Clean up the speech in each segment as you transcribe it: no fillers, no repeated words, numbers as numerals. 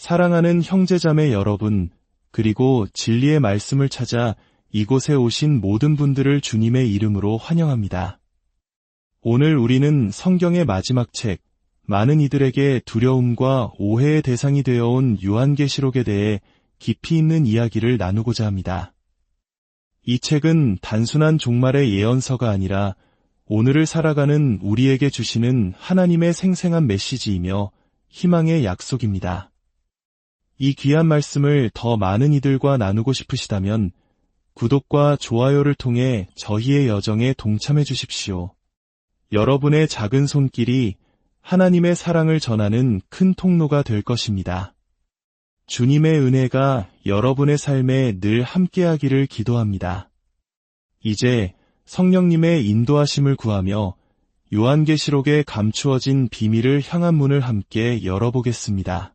사랑하는 형제자매 여러분, 그리고 진리의 말씀을 찾아 이곳에 오신 모든 분들을 주님의 이름으로 환영합니다. 오늘 우리는 성경의 마지막 책, 많은 이들에게 두려움과 오해의 대상이 되어온 요한계시록에 대해 깊이 있는 이야기를 나누고자 합니다. 이 책은 단순한 종말의 예언서가 아니라 오늘을 살아가는 우리에게 주시는 하나님의 생생한 메시지이며 희망의 약속입니다. 이 귀한 말씀을 더 많은 이들과 나누고 싶으시다면 구독과 좋아요를 통해 저희의 여정에 동참해 주십시오. 여러분의 작은 손길이 하나님의 사랑을 전하는 큰 통로가 될 것입니다. 주님의 은혜가 여러분의 삶에 늘 함께하기를 기도합니다. 이제 성령님의 인도하심을 구하며 요한계시록에 감추어진 비밀을 향한 문을 함께 열어보겠습니다.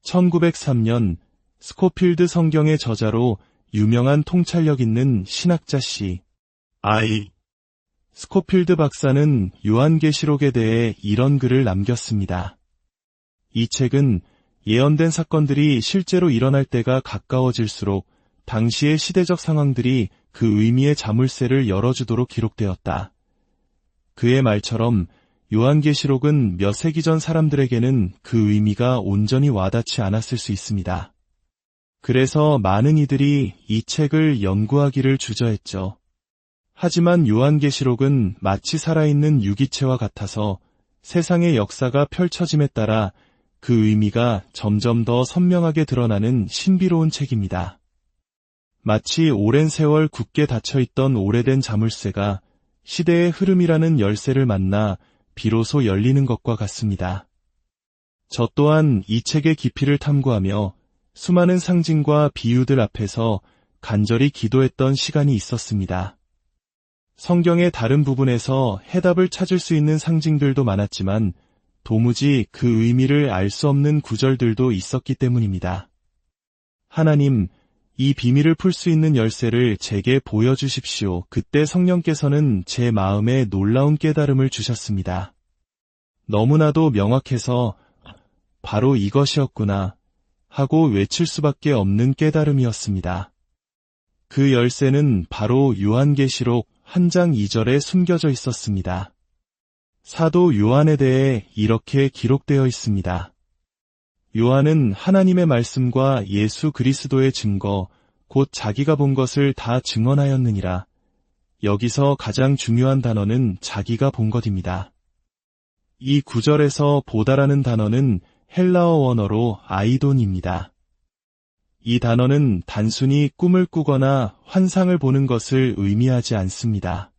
1903년 스코필드 성경의 저자로 유명한 통찰력 있는 신학자 씨 스코필드 박사는 요한계시록에 대해 이런 글을 남겼습니다. 이 책은 예언된 사건들이 실제로 일어날 때가 가까워질수록 당시의 시대적 상황들이 그 의미의 자물쇠를 열어주도록 기록되었다. 그의 말처럼 요한계시록은 몇 세기 전 사람들에게는 그 의미가 온전히 와닿지 않았을 수 있습니다. 그래서 많은 이들이 이 책을 연구하기를 주저했죠. 하지만 요한계시록은 마치 살아있는 유기체와 같아서 세상의 역사가 펼쳐짐에 따라 그 의미가 점점 더 선명하게 드러나는 신비로운 책입니다. 마치 오랜 세월 굳게 닫혀있던 오래된 자물쇠가 시대의 흐름이라는 열쇠를 만나 비로소 열리는 것과 같습니다. 저 또한 이 책의 깊이를 탐구하며 수많은 상징과 비유들 앞에서 간절히 기도했던 시간이 있었습니다. 성경의 다른 부분에서 해답을 찾을 수 있는 상징들도 많았지만 도무지 그 의미를 알 수 없는 구절들도 있었기 때문입니다. 하나님, 이 비밀을 풀 수 있는 열쇠를 제게 보여주십시오. 그때 성령께서는 제 마음에 놀라운 깨달음을 주셨습니다. 너무나도 명확해서 바로 이것이었구나 하고 외칠 수밖에 없는 깨달음이었습니다. 그 열쇠는 바로 요한계시록 한 장 2절에 숨겨져 있었습니다. 사도 요한에 대해 이렇게 기록되어 있습니다. 요한은 하나님의 말씀과 예수 그리스도의 증거, 곧 자기가 본 것을 다 증언하였느니라. 여기서 가장 중요한 단어는 자기가 본 것입니다. 이 구절에서 보다라는 단어는 헬라어 원어로 아이돈입니다. 이 단어는 단순히 꿈을 꾸거나 환상을 보는 것을 의미하지 않습니다.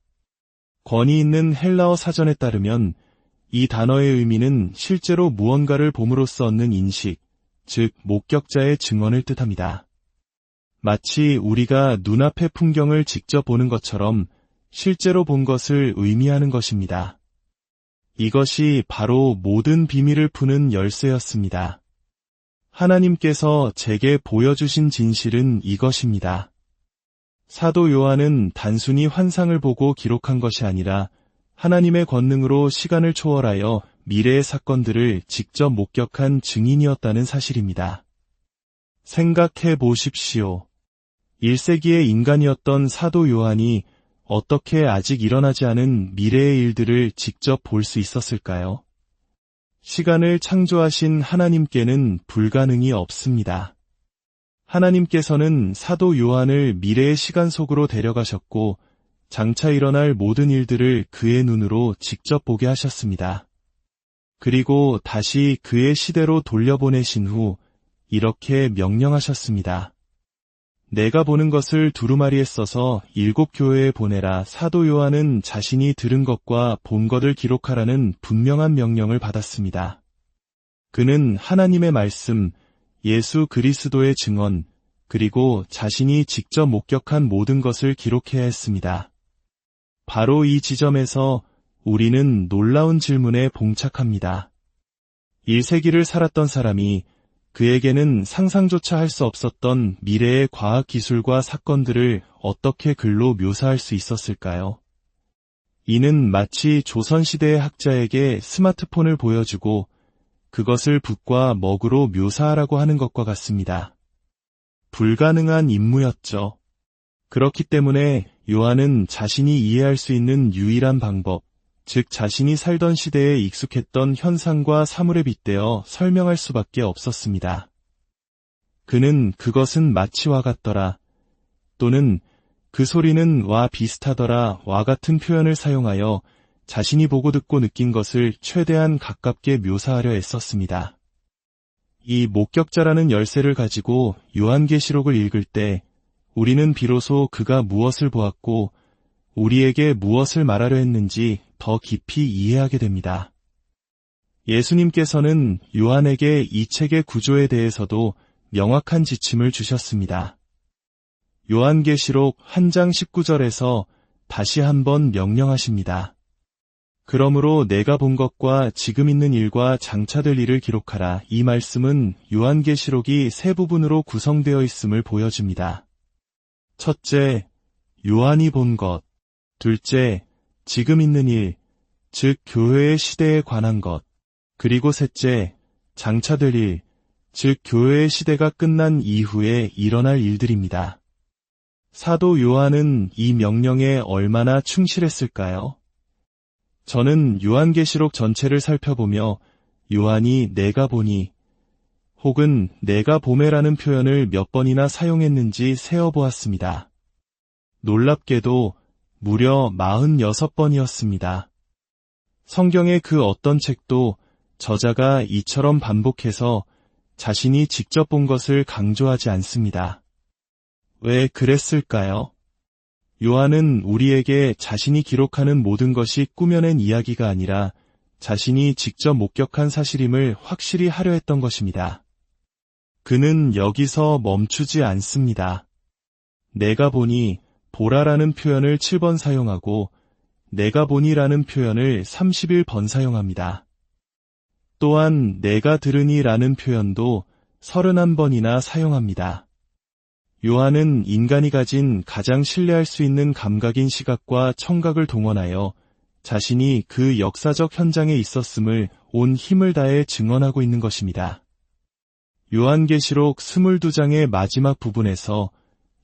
권위 있는 헬라어 사전에 따르면 이 단어의 의미는 실제로 무언가를 봄으로써 얻는 인식, 즉 목격자의 증언을 뜻합니다. 마치 우리가 눈앞의 풍경을 직접 보는 것처럼 실제로 본 것을 의미하는 것입니다. 이것이 바로 모든 비밀을 푸는 열쇠였습니다. 하나님께서 제게 보여주신 진실은 이것입니다. 사도 요한은 단순히 환상을 보고 기록한 것이 아니라 하나님의 권능으로 시간을 초월하여 미래의 사건들을 직접 목격한 증인이었다는 사실입니다. 생각해 보십시오. 1세기의 인간이었던 사도 요한이 어떻게 아직 일어나지 않은 미래의 일들을 직접 볼 수 있었을까요? 시간을 창조하신 하나님께는 불가능이 없습니다. 하나님께서는 사도 요한을 미래의 시간 속으로 데려가셨고 장차 일어날 모든 일들을 그의 눈으로 직접 보게 하셨습니다. 그리고 다시 그의 시대로 돌려보내신 후 이렇게 명령하셨습니다. 내가 보는 것을 두루마리에 써서 7 교회에 보내라. 사도 요한은 자신이 들은 것과 본 것을 기록하라는 분명한 명령을 받았습니다. 그는 하나님의 말씀, 예수 그리스도의 증언, 그리고 자신이 직접 목격한 모든 것을 기록해야 했습니다. 바로 이 지점에서 우리는 놀라운 질문에 봉착합니다. 1세기를 살았던 사람이 그에게는 상상조차 할 수 없었던 미래의 과학기술과 사건들을 어떻게 글로 묘사할 수 있었을까요? 이는 마치 조선시대의 학자에게 스마트폰을 보여주고 그것을 붓과 먹으로 묘사하라고 하는 것과 같습니다. 불가능한 임무였죠. 그렇기 때문에 요한은 자신이 이해할 수 있는 유일한 방법, 즉 자신이 살던 시대에 익숙했던 현상과 사물에 빗대어 설명할 수밖에 없었습니다. 그는 그것은 마치와 같더라, 또는 그 소리는 와 비슷하더라 와 같은 표현을 사용하여 자신이 보고 듣고 느낀 것을 최대한 가깝게 묘사하려 애썼습니다. 이 목격자라는 열쇠를 가지고 요한계시록을 읽을 때 우리는 비로소 그가 무엇을 보았고 우리에게 무엇을 말하려 했는지 더 깊이 이해하게 됩니다. 예수님께서는 요한에게 이 책의 구조에 대해서도 명확한 지침을 주셨습니다. 요한계시록 1장 19절에서 다시 한번 명령하십니다. 그러므로 내가 본 것과 지금 있는 일과 장차 될 일을 기록하라. 이 말씀은 요한계시록이 세 부분으로 구성되어 있음을 보여줍니다. 첫째, 요한이 본 것. 둘째, 지금 있는 일, 즉 교회의 시대에 관한 것. 그리고 셋째, 장차 될 일, 즉 교회의 시대가 끝난 이후에 일어날 일들입니다. 사도 요한은 이 명령에 얼마나 충실했을까요? 저는 요한계시록 전체를 살펴보며 요한이 내가 보니 혹은 내가 보매라는 표현을 몇 번이나 사용했는지 세어보았습니다. 놀랍게도 무려 46번이었습니다. 성경의 그 어떤 책도 저자가 이처럼 반복해서 자신이 직접 본 것을 강조하지 않습니다. 왜 그랬을까요? 요한은 우리에게 자신이 기록하는 모든 것이 꾸며낸 이야기가 아니라 자신이 직접 목격한 사실임을 확실히 하려 했던 것입니다. 그는 여기서 멈추지 않습니다. 내가 보니 보라라는 표현을 7번 사용하고 내가 보니라는 표현을 31번 사용합니다. 또한 내가 들으니라는 표현도 31번이나 사용합니다. 요한은 인간이 가진 가장 신뢰할 수 있는 감각인 시각과 청각을 동원하여 자신이 그 역사적 현장에 있었음을 온 힘을 다해 증언하고 있는 것입니다. 요한계시록 22장의 마지막 부분에서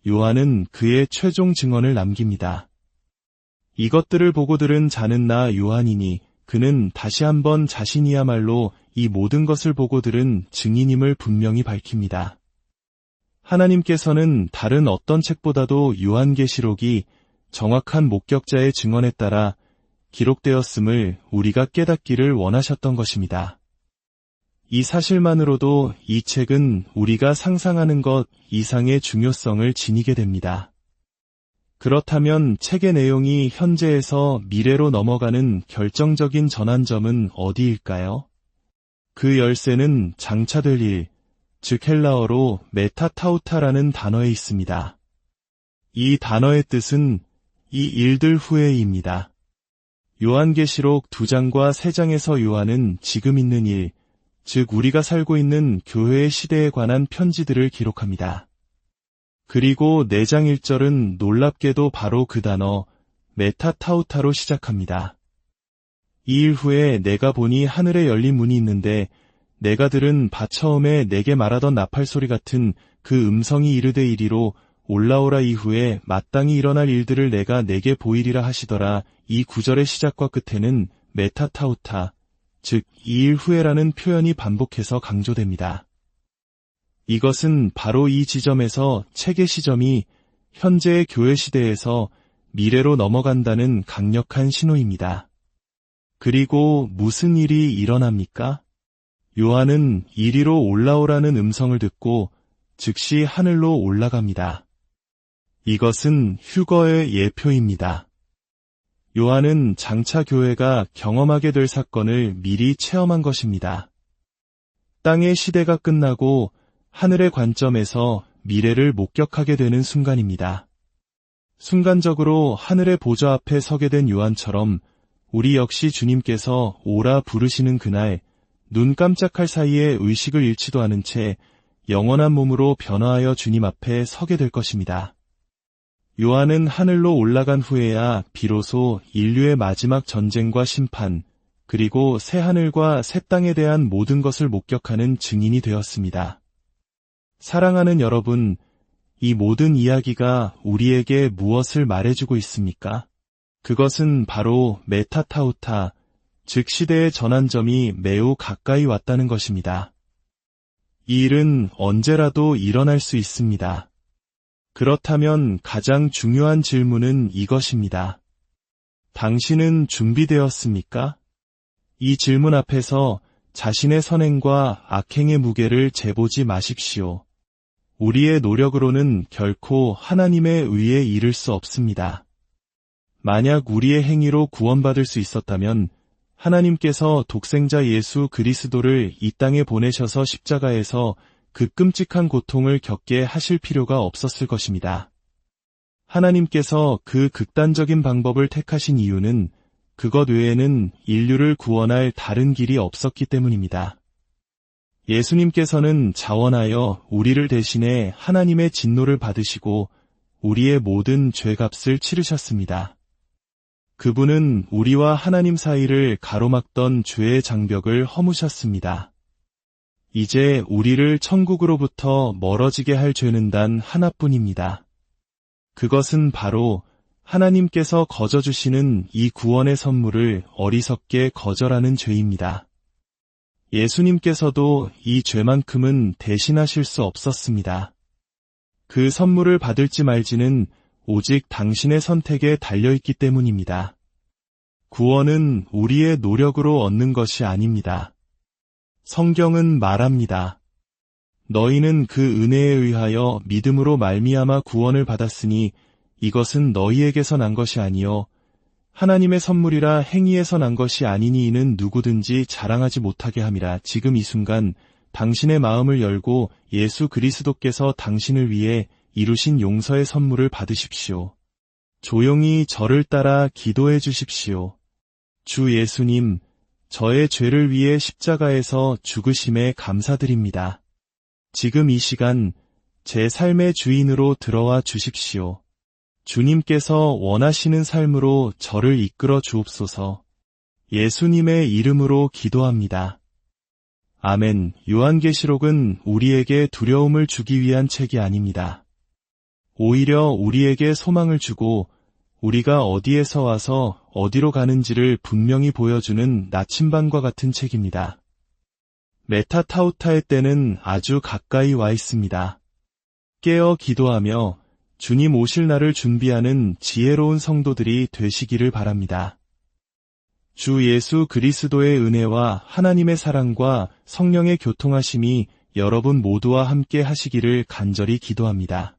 요한은 그의 최종 증언을 남깁니다. 이것들을 보고 들은 자는 나 요한이니 그는 다시 한번 자신이야말로 이 모든 것을 보고 들은 증인임을 분명히 밝힙니다. 하나님께서는 다른 어떤 책보다도 요한계시록이 정확한 목격자의 증언에 따라 기록되었음을 우리가 깨닫기를 원하셨던 것입니다. 이 사실만으로도 이 책은 우리가 상상하는 것 이상의 중요성을 지니게 됩니다. 그렇다면 책의 내용이 현재에서 미래로 넘어가는 결정적인 전환점은 어디일까요? 그 열쇠는 장차 될 일, 즉 헬라어로 메타타우타라는 단어에 있습니다. 이 단어의 뜻은 이 일들 후에입니다. 요한계시록 2장과 3장에서 요한은 지금 있는 일, 즉 우리가 살고 있는 교회의 시대에 관한 편지들을 기록합니다. 그리고 4장 1절은 놀랍게도 바로 그 단어 메타타우타로 시작합니다. 이 일 후에 내가 보니 하늘에 열린 문이 있는데 내가 들은 바 처음에 내게 말하던 나팔소리 같은 그 음성이 이르되 이리로 올라오라. 이후에 마땅히 일어날 일들을 내가 내게 보이리라 하시더라. 이 구절의 시작과 끝에는 메타타우타, 즉 이 일 후에라는 표현이 반복해서 강조됩니다. 이것은 바로 이 지점에서 책의 시점이 현재의 교회 시대에서 미래로 넘어간다는 강력한 신호입니다. 그리고 무슨 일이 일어납니까? 요한은 이리로 올라오라는 음성을 듣고 즉시 하늘로 올라갑니다. 이것은 휴거의 예표입니다. 요한은 장차 교회가 경험하게 될 사건을 미리 체험한 것입니다. 땅의 시대가 끝나고 하늘의 관점에서 미래를 목격하게 되는 순간입니다. 순간적으로 하늘의 보좌 앞에 서게 된 요한처럼 우리 역시 주님께서 오라 부르시는 그날 눈 깜짝할 사이에 의식을 잃지도 않은 채 영원한 몸으로 변화하여 주님 앞에 서게 될 것입니다. 요한은 하늘로 올라간 후에야 비로소 인류의 마지막 전쟁과 심판, 그리고 새 하늘과 새 땅에 대한 모든 것을 목격하는 증인이 되었습니다. 사랑하는 여러분, 이 모든 이야기가 우리에게 무엇을 말해주고 있습니까? 그것은 바로 메타타우타, 즉 시대의 전환점이 매우 가까이 왔다는 것입니다. 이 일은 언제라도 일어날 수 있습니다. 그렇다면 가장 중요한 질문은 이것입니다. 당신은 준비되었습니까? 이 질문 앞에서 자신의 선행과 악행의 무게를 재보지 마십시오. 우리의 노력으로는 결코 하나님의 의에 이를 수 없습니다. 만약 우리의 행위로 구원받을 수 있었다면 하나님께서 독생자 예수 그리스도를 이 땅에 보내셔서 십자가에서 그 끔찍한 고통을 겪게 하실 필요가 없었을 것입니다. 하나님께서 그 극단적인 방법을 택하신 이유는 그것 외에는 인류를 구원할 다른 길이 없었기 때문입니다. 예수님께서는 자원하여 우리를 대신해 하나님의 진노를 받으시고 우리의 모든 죄값을 치르셨습니다. 그분은 우리와 하나님 사이를 가로막던 죄의 장벽을 허무셨습니다. 이제 우리를 천국으로부터 멀어지게 할 죄는 단 하나뿐입니다. 그것은 바로 하나님께서 거저주시는 이 구원의 선물을 어리석게 거절하는 죄입니다. 예수님께서도 이 죄만큼은 대신하실 수 없었습니다. 그 선물을 받을지 말지는 오직 당신의 선택에 달려있기 때문입니다. 구원은 우리의 노력으로 얻는 것이 아닙니다. 성경은 말합니다. 너희는 그 은혜에 의하여 믿음으로 말미암아 구원을 받았으니 이것은 너희에게서 난 것이 아니요 하나님의 선물이라 행위에서 난 것이 아니니 이는 누구든지 자랑하지 못하게 함이라. 지금 이 순간 당신의 마음을 열고 예수 그리스도께서 당신을 위해 이루신 용서의 선물을 받으십시오. 조용히 저를 따라 기도해 주십시오. 주 예수님, 저의 죄를 위해 십자가에서 죽으심에 감사드립니다. 지금 이 시간 제 삶의 주인으로 들어와 주십시오. 주님께서 원하시는 삶으로 저를 이끌어 주옵소서. 예수님의 이름으로 기도합니다. 아멘. 요한계시록은 우리에게 두려움을 주기 위한 책이 아닙니다. 오히려 우리에게 소망을 주고 우리가 어디에서 와서 어디로 가는지를 분명히 보여주는 나침반과 같은 책입니다. 메타타우타의 때는 아주 가까이 와 있습니다. 깨어 기도하며 주님 오실 날을 준비하는 지혜로운 성도들이 되시기를 바랍니다. 주 예수 그리스도의 은혜와 하나님의 사랑과 성령의 교통하심이 여러분 모두와 함께 하시기를 간절히 기도합니다.